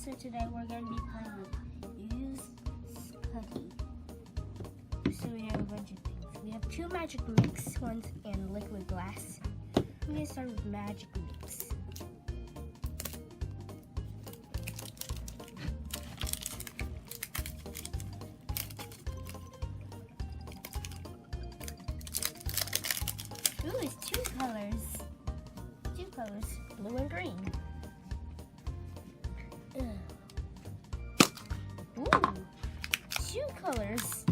So today we're going to be playing with Oosh, Putty. So we have a bunch of things. We have 2 magic mix ones and liquid glass. I'm going to start with magic mix. Ooh, it's 2 colors. 2 colors, blue and green. Ooh, 2 colors.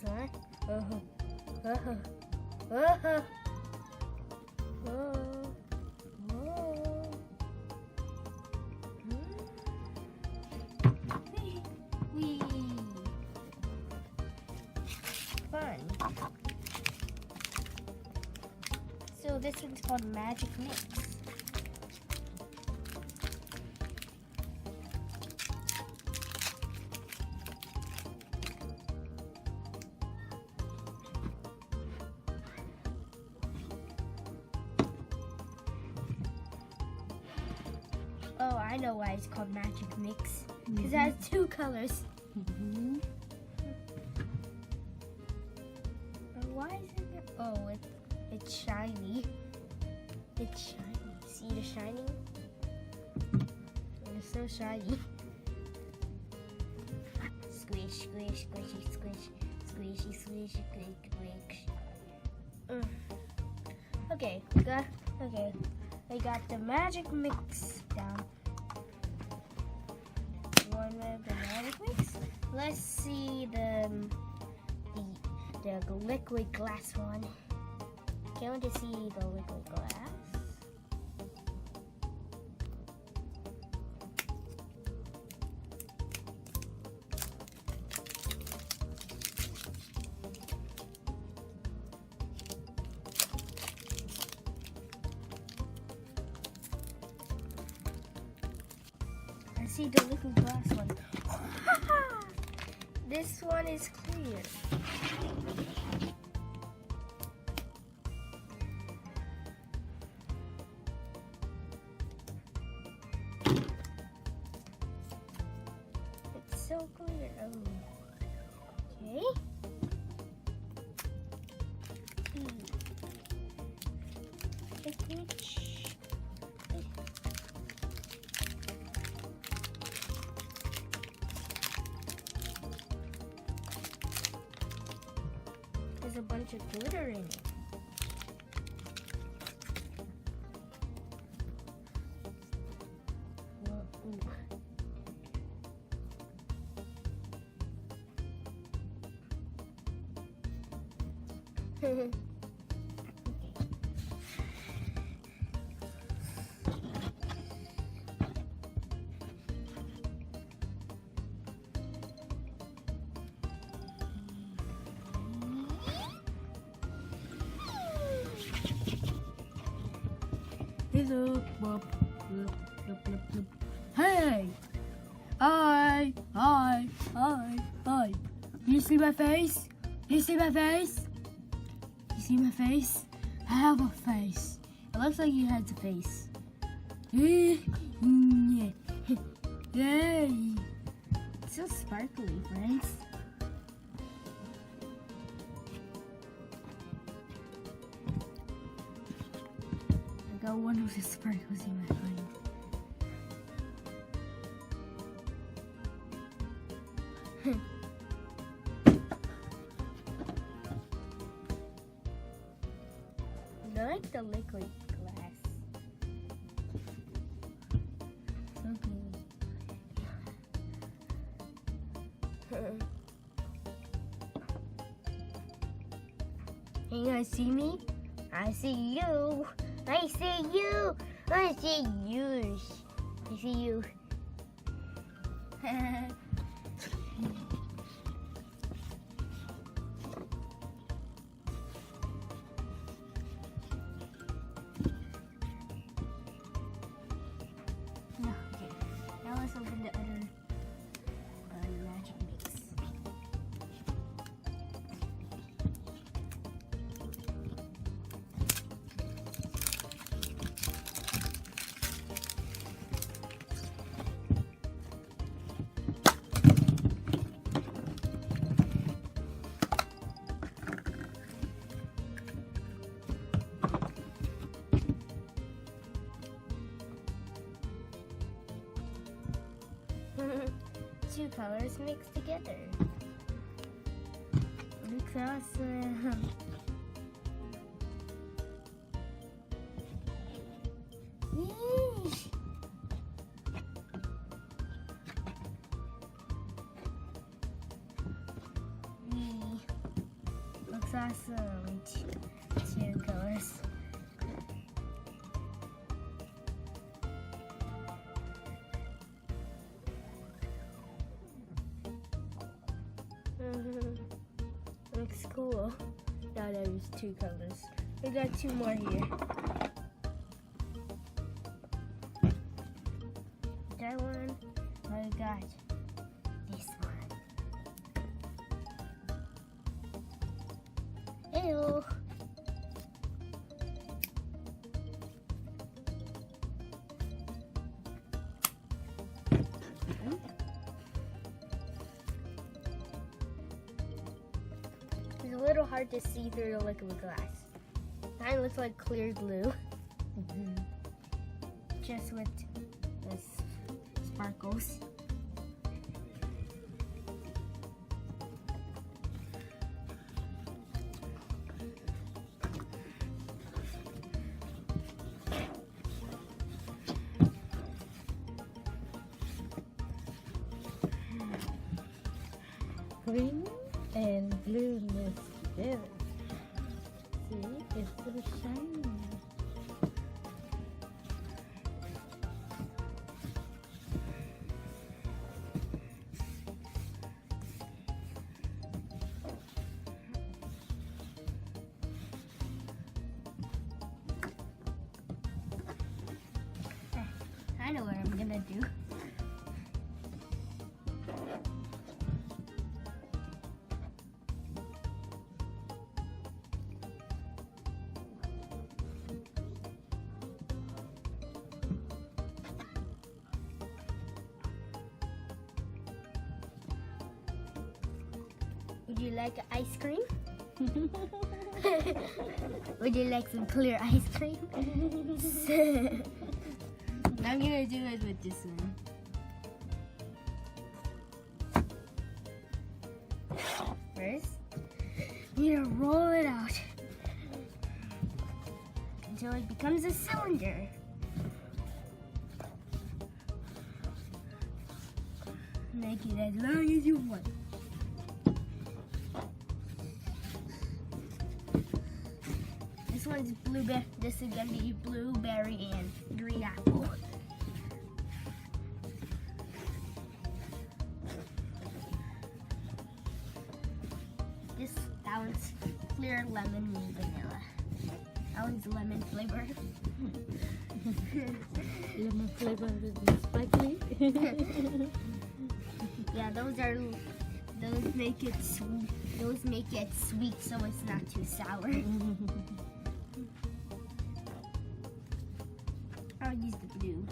Son. Fun. So this one's called Magic Mix. Oh, I know why it's called Magic Mix. Because it has 2 colors. Why is it? Oh, it's shiny. It's shiny. See the shining? It's so shiny. Squish, squish, squishy, squish, squishy, squish, squish, squish. Okay, I got the magic mix down. One of the magic mix. Let's see the liquid glass one. Okay, I want to see the liquid glass. I see the liquid glass one. This one is clear. It's so clear. Okay. There's a bunch of glitter in it. Hello. Hey! Hi! You see my face? You see my face? You see my face? I have a face. It looks like you had a face. Yay! It's so sparkly, friends. I got one of the sparkles in my hand. I like the liquid glass. So good. Can you guys see me? I see you. I see you. I see you. I see you. No, okay. Now let's open the other two colors mixed together. Looks awesome. Yeesh. Looks awesome. Two colors. Looks cool. Now there's two colors. We got two more here. That one. I got this one. Ew. It's a little hard to see through the liquid glass. Mine looks like clear glue. Just with this sparkles. Green and blue mixed together. See, it's so shiny. I know what I'm gonna do. Would you like ice cream? Would you like some clear ice cream? I'm gonna do it with this one. First, you need to roll it out until it becomes a cylinder. Make it as long as you want. This one's blueberry. This is gonna be blueberry and green apple. That one's clear lemon and vanilla. That one's lemon flavor. Lemon flavor is spicy. Yeah, those make it sweet. Those make it sweet, so it's not too sour. I'll use the blue.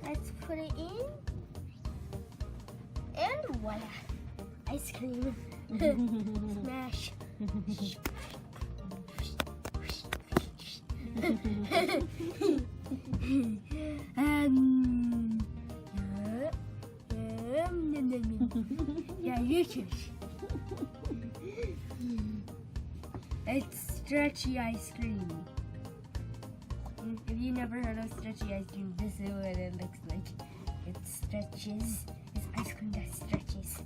Let's put it in. And voila. Ice cream. Smash. Yeah, delicious. It's stretchy ice cream. If you never heard of stretchy ice cream, this is what it looks like. It stretches. It's ice cream that stretches.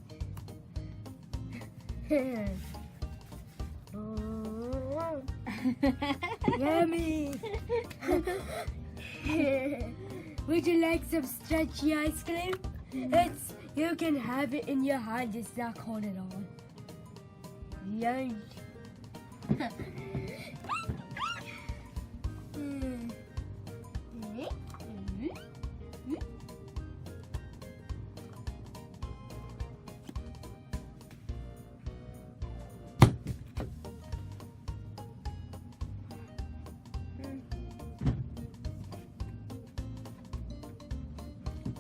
Yummy! Would you like some stretchy ice cream? You can have it in your hand, just not hold it on. Yum!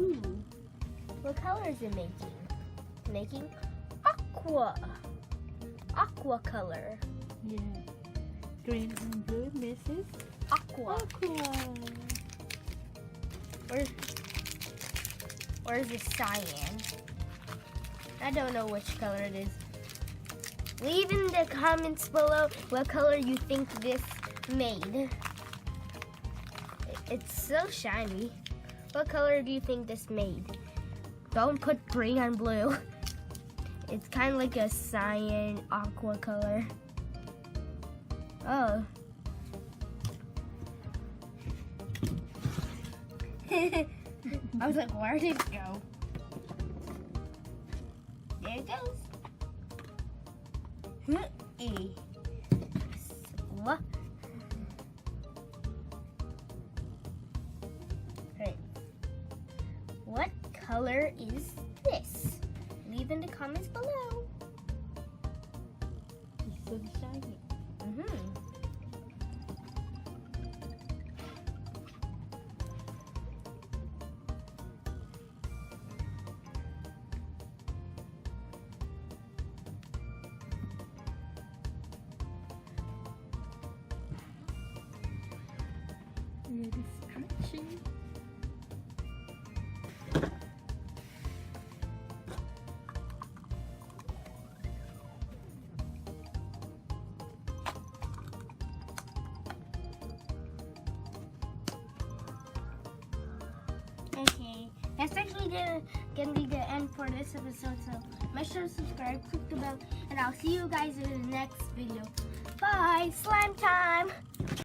Ooh. What color is it making? Making aqua. Aqua color. Yeah. Green and blue misses Aqua. aqua. Or is it cyan? I don't know which color it is. Leave in the comments below what color you think this made. It's so shiny. What color do you think this made? Don't put green and blue. It's kind of like a cyan aqua color. Oh. I was like, where did it go? There it goes. What? Right. What color is this? Leave in the comments below. It's so shiny. Really stretchy. Okay, that's actually gonna be the end for this episode. So make sure to subscribe, click the bell, and I'll see you guys in the next video. Bye, slime time.